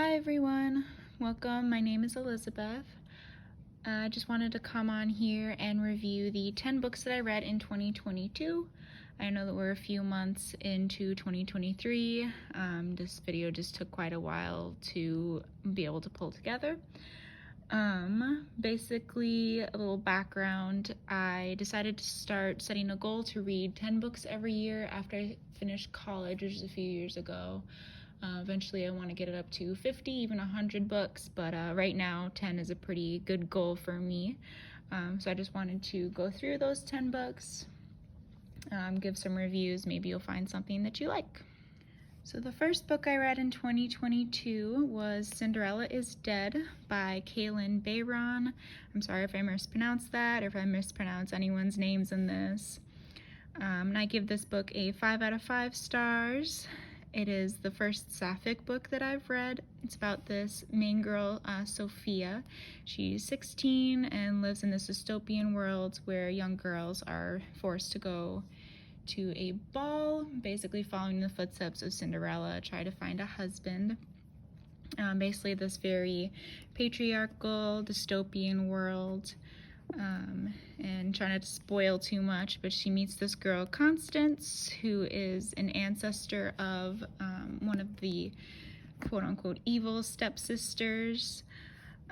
Hi everyone, welcome. My name is Elizabeth. I just wanted to come on here and review the 10 books that I read in 2022. I know that we're a few months into 2023. This video just took quite a while to be able to pull together. Basically, a little background. I decided to start setting a goal to read 10 books every year after I finished college, which was a few years ago. Eventually I want to get it up to 50, even 100 books, but right now 10 is a pretty good goal for me. So I just wanted to go through those 10 books, give some reviews, maybe you'll find something that you like. So the first book I read in 2022 was Cinderella is Dead by Kalynn Bayron. I'm sorry if I mispronounced that or if I mispronounce anyone's names in this. And I give this book a 5 out of 5 stars. It is the first sapphic book that I've read. It's about this main girl, Sophia. She's 16 and lives in this dystopian world where young girls are forced to go to a ball, basically following the footsteps of Cinderella, try to find a husband. Basically this very patriarchal, dystopian world. And try not to spoil too much, but she meets this girl, Constance, who is an ancestor of one of the quote-unquote evil stepsisters.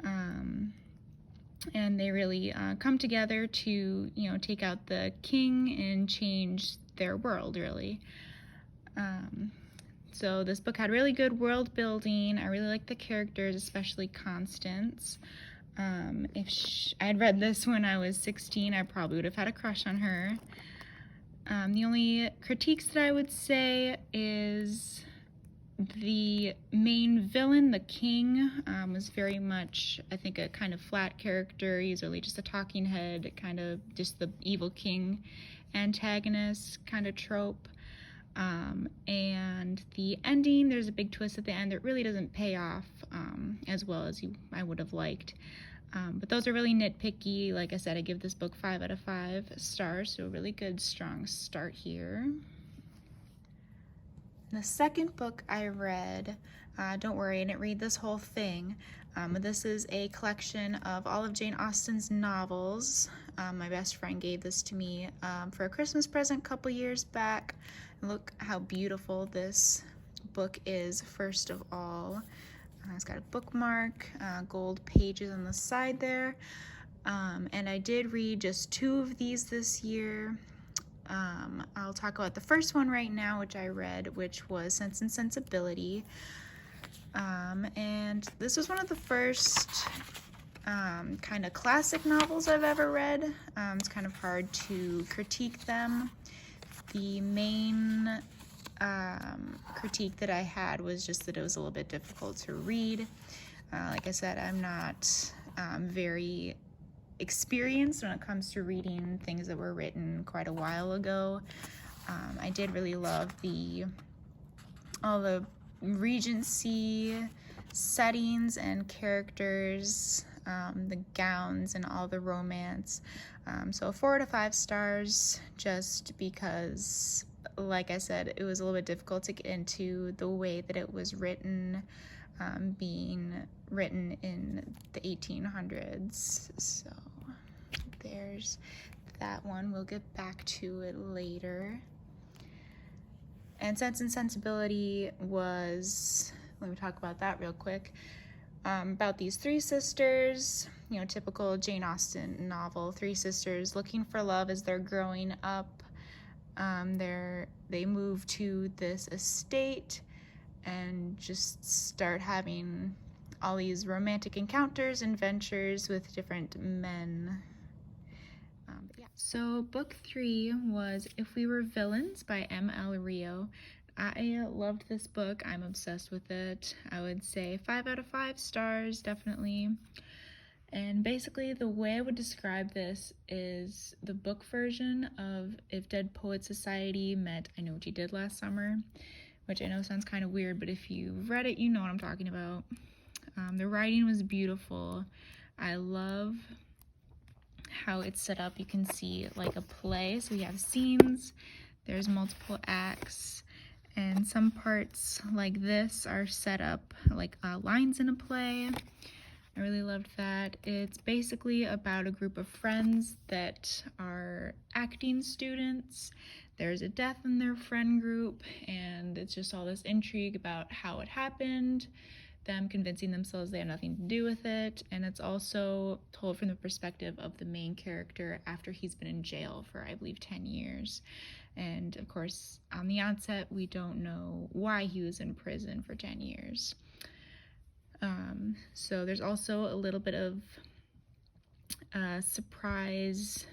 And they really come together to, take out the king and change their world, really. So this book had really good world building. I really liked the characters, especially Constance. If I had read this when I was 16, I probably would have had a crush on her. The only critiques that I would say is the main villain, the king, was very much, I think, a kind of flat character. He's really just a talking head, kind of just the evil king antagonist kind of trope. And the ending, there's a big twist at the end that really doesn't pay off as well as I would have liked. But those are really nitpicky. Like I said, I give this book 5 out of 5 stars, so a really good, strong start here. The second book I read, don't worry, I didn't read this whole thing. This is a collection of all of Jane Austen's novels. My best friend gave this to me for a Christmas present a couple years back. Look how beautiful this book is, first of all. It's got a bookmark, gold pages on the side there. And I did read just 2 of these this year. I'll talk about the first one right now, which I read, which was Sense and Sensibility. And this was one of the first kind of classic novels I've ever read. It's kind of hard to critique them. The main critique that I had was just that it was a little bit difficult to read. Like I said, I'm not very experienced when it comes to reading things that were written quite a while ago. I did really love all the Regency settings and characters, the gowns and all the romance. So 4 out of 5 stars, just because, like I said, it was a little bit difficult to get into the way that it was written, being written in the 1800s. So there's that one. We'll get back to it later. And Sense and Sensibility was, let me talk about that real quick. About these 3 sisters, typical Jane Austen novel, 3 sisters looking for love as they're growing up. They move to this estate and just start having all these romantic encounters and ventures with different men. Yeah. So book 3 was If We Were Villains by ML Rio. I loved this book. I'm obsessed with it. I would say 5 out of 5 stars, definitely. And basically the way I would describe this is the book version of If Dead Poets Society met I Know What You Did Last Summer, which I know sounds kind of weird, but if you've read it, you know what I'm talking about. The writing was beautiful. I love how it's set up. You can see like a play, so we have scenes, there's multiple acts, And some parts like this are set up like lines in a play. I really loved that. It's basically about a group of friends that are acting students. There's a death in their friend group, and it's just all this intrigue about how it happened, them convincing themselves they have nothing to do with it, and it's also told from the perspective of the main character after he's been in jail for, I believe, 10 years. And of course, on the onset, we don't know why he was in prison for 10 years. So there's also a little bit of surprise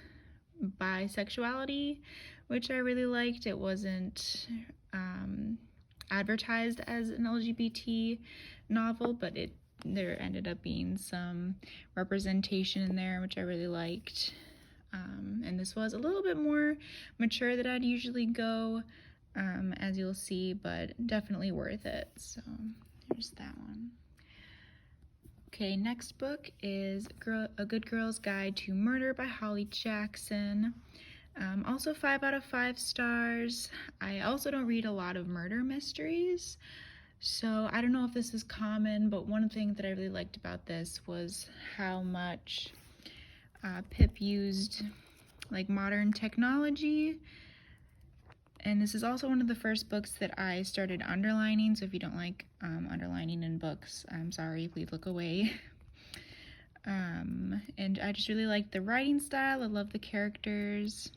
bisexuality, which I really liked. It wasn't advertised as an LGBT novel, but there ended up being some representation in there, which I really liked. And this was a little bit more mature than I'd usually go, as you'll see, but definitely worth it. So there's that one. Okay, next book is A Good Girl's Guide to Murder by Hallie Jackson. Also 5 out of 5 stars. I also don't read a lot of murder mysteries, so I don't know if this is common, but one thing that I really liked about this was how much Pip used like modern technology. And this is also one of the first books that I started underlining, so if you don't like underlining in books, I'm sorry, please look away. And I just really liked the writing style. I love the characters.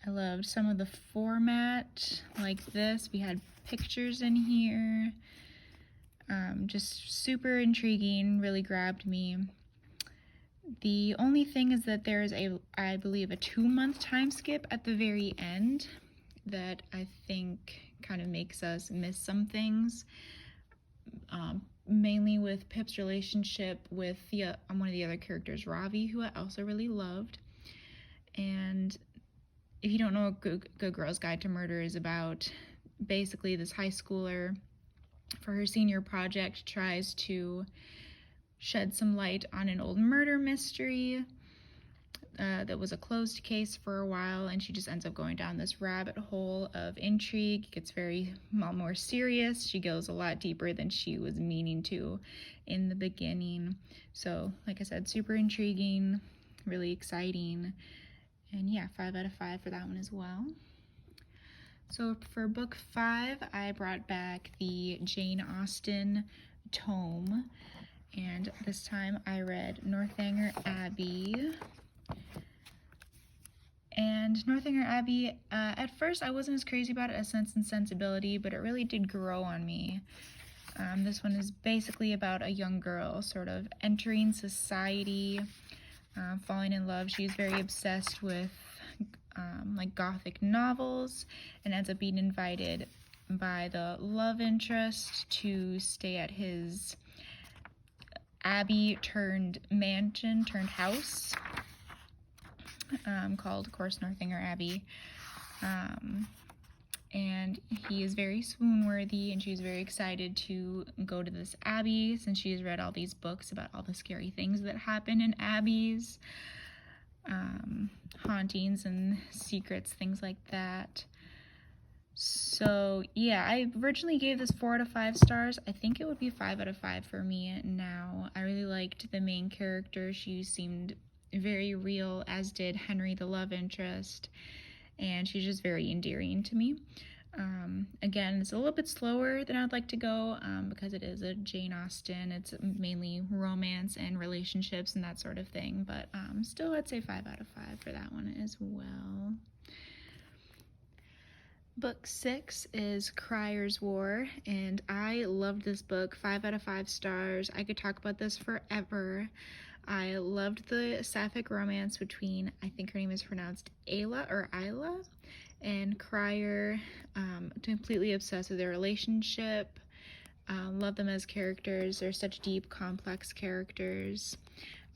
I loved some of the format, like this. We had pictures in here. Just super intriguing, really grabbed me. The only thing is that there is I believe, a 2-month time skip at the very end that I think kind of makes us miss some things, mainly with Pip's relationship with one of the other characters, Ravi, who I also really loved. And if you don't know what Good Girl's Guide to Murder is about, basically this high schooler, for her senior project, tries to shed some light on an old murder mystery that was a closed case for a while, and she just ends up going down this rabbit hole of intrigue. It gets very more serious. She goes a lot deeper than she was meaning to in the beginning. So, like I said, super intriguing, really exciting, and yeah, 5 out of 5 for that one as well. So for book 5, I brought back the Jane Austen tome, and this time I read Northanger Abbey. And Northanger Abbey, at first I wasn't as crazy about it as Sense and Sensibility, but it really did grow on me. This one is basically about a young girl sort of entering society, falling in love. She's very obsessed with like gothic novels, and ends up being invited by the love interest to stay at his Abbey turned mansion turned house, called, of course, Northanger Abbey. And he is very swoon-worthy, and she's very excited to go to this abbey since she has read all these books about all the scary things that happen in abbeys, hauntings and secrets, things like that. So yeah, I originally gave this 4 out of 5 stars. I think it would be 5 out of 5 for me now. I really liked the main character. She seemed very real, as did Henry, the love interest, and she's just very endearing to me. Again, it's a little bit slower than I'd like to go, because it is a Jane Austen. It's mainly romance and relationships and that sort of thing, but still I'd say 5 out of 5 for that one as well. Book 6 is Criers War, and I loved this book. 5 out of 5 stars. I could talk about this forever. I loved the sapphic romance between, I think her name is pronounced Isla, and Crier. Completely obsessed with their relationship. Love them as characters. They're such deep, complex characters.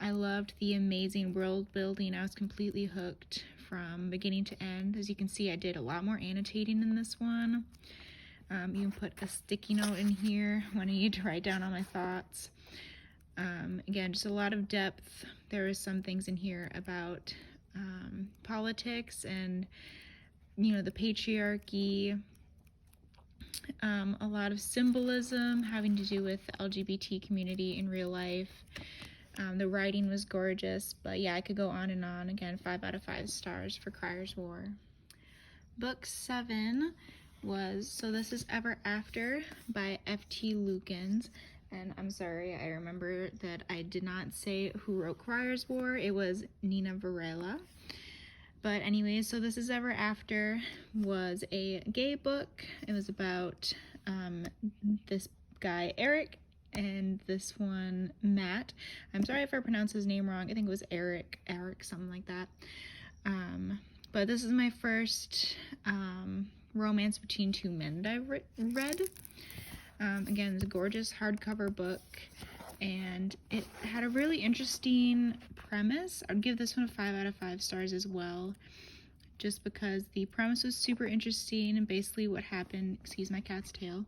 I loved the amazing world building. I was completely hooked from beginning to end. As you can see, I did a lot more annotating in this one. You can put a sticky note in here when I need to write down all my thoughts. Again, just a lot of depth. There are some things in here about politics and, you know, the patriarchy, A lot of symbolism having to do with the LGBT community in real life. The writing was gorgeous, but yeah, I could go on and on. Again, 5 out of 5 stars for Criers War. Book 7 was So This Is Ever After by F.T. Lukens. And I'm sorry, I remember that I did not say who wrote Criers War. It was Nina Varela. But anyway, So This Is Ever After was a gay book. It was about this guy, Eric, and this one, Matt. I'm sorry if I pronounced his name wrong. I think it was Eric, something like that. But this is my first romance between two men that I've read. Again, it's a gorgeous hardcover book, and it had a really interesting premise. I'd give this one a 5 out of 5 stars as well, just because the premise was super interesting, and basically what happened, excuse my cat's tail,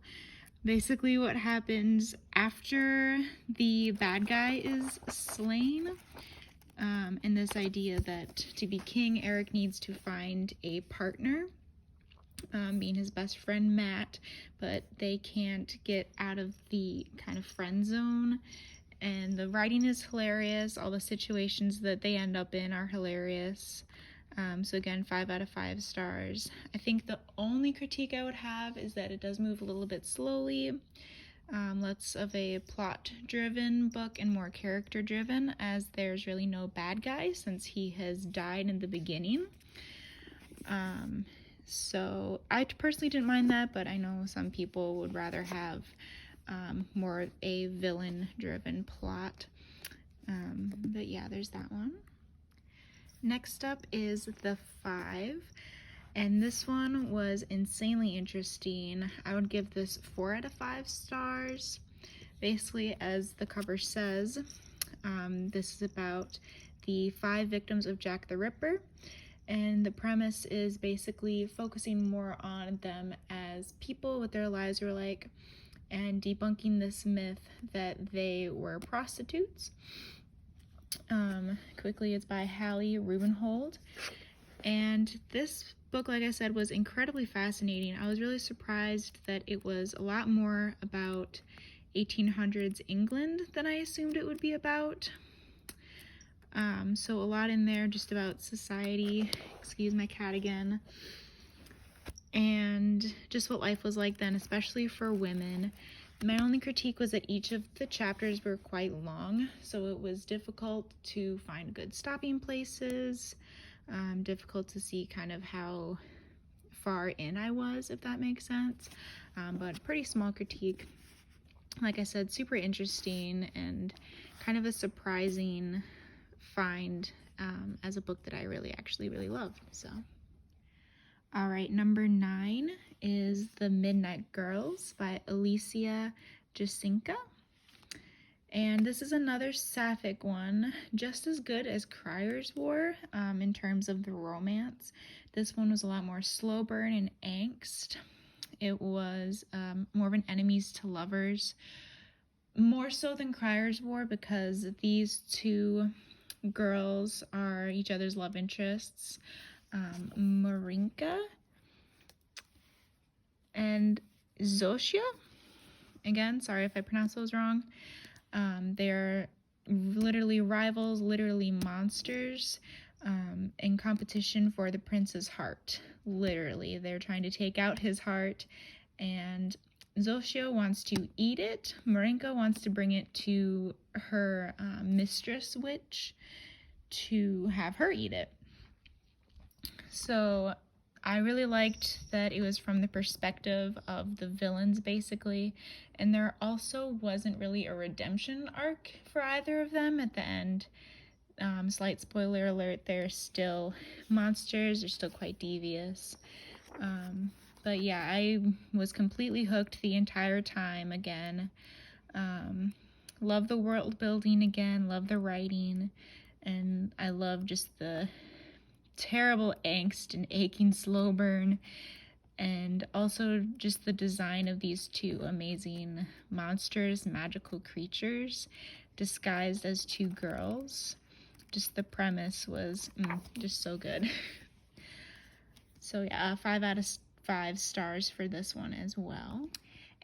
basically what happens after the bad guy is slain, and this idea that to be king, Eric needs to find a partner, being his best friend Matt, but they can't get out of the kind of friend zone. And the writing is hilarious. All the situations that they end up in are hilarious. So again, 5 out of 5 stars. I think the only critique I would have is that it does move a little bit slowly. Less of a plot-driven book and more character-driven, as there's really no bad guy since he has died in the beginning. So I personally didn't mind that, but I know some people would rather have more of a villain-driven plot. But yeah, there's that one. Next up is The Five, and this one was insanely interesting. I would give this 4 out of 5 stars. Basically, as the cover says, this is about the 5 victims of Jack the Ripper. And the premise is basically focusing more on them as people, what their lives were like, and debunking this myth that they were prostitutes. Quickly, it's by Hallie, Rubenhold. And this book, like I said, was incredibly fascinating. I was really surprised that it was a lot more about 1800s England than I assumed it would be about. So a lot in there just about society, excuse my cat again, and just what life was like then, especially for women. My only critique was that each of the chapters were quite long, so it was difficult to find good stopping places, difficult to see kind of how far in I was, if that makes sense, but pretty small critique. Like I said, super interesting and kind of a surprising find as a book that I really loved. So, all right, number 9 is The Midnight Girls by Alicia, Jasinska. And this is another sapphic one, just as good as Criers War in terms of the romance. This one was a lot more slow burn and angst. It was more of an enemies to lovers, more so than Criers War, because these two girls are each other's love interests. Marinka and Zosia. Again, sorry if I pronounce those wrong. They're literally rivals, literally monsters, in competition for the prince's heart. Literally, they're trying to take out his heart, and Zosia wants to eat it. Marinka wants to bring it to her mistress witch to have her eat it. So I really liked that it was from the perspective of the villains, basically, and there also wasn't really a redemption arc for either of them at the end. Slight spoiler alert, they're still monsters, they're still quite devious. But yeah, I was completely hooked the entire time again. Love the world building again, love the writing, and I love just the terrible angst and aching slow burn, and also just the design of these two amazing monsters, magical creatures, disguised as two girls. Just the premise was just so good. So yeah, 5 out of 5 stars for this one as well.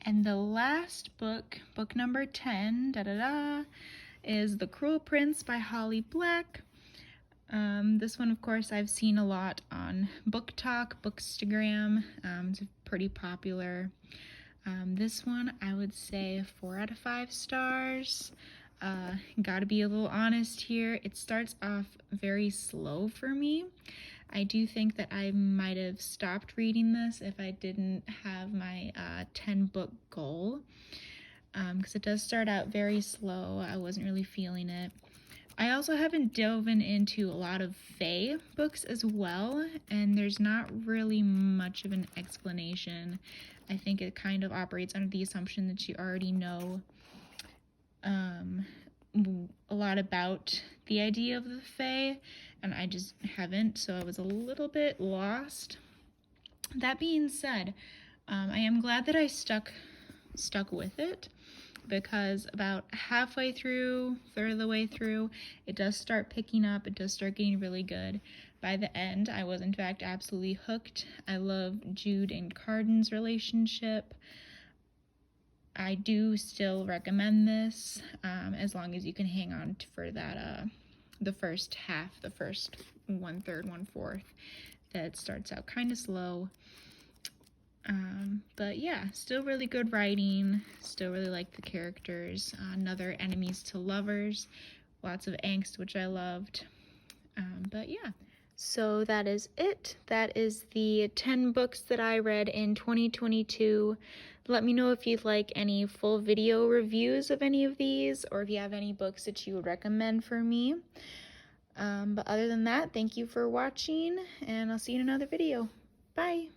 And the last book, book number 10, is The Cruel Prince by Holly Black. This one, of course, I've seen a lot on Book Talk, Bookstagram. It's pretty popular. This one, I would say 4 out of 5 stars. Gotta be a little honest here. It starts off very slow for me. I do think that I might have stopped reading this if I didn't have my 10-book goal, because it does start out very slow. I wasn't really feeling it. I also haven't dove into a lot of fae books as well, and there's not really much of an explanation. I think it kind of operates under the assumption that you already know a lot about the idea of the fae, and I just haven't, so I was a little bit lost. That being said, I am glad that I stuck with it, because about halfway through, third of the way through, it does start picking up, it does start getting really good. By the end, I was in fact absolutely hooked. I love Jude and Carden's relationship. I do still recommend this, as long as you can hang on for that, the first half, the first 1/3, 1/4, that starts out kind of slow. But yeah, still really good writing, still really like the characters. Another enemies to lovers, lots of angst, which I loved. But yeah. So that is it. That is the 10 books that I read in 2022. Let me know if you'd like any full video reviews of any of these, or if you have any books that you would recommend for me. But other than that, thank you for watching, and I'll see you in another video. Bye!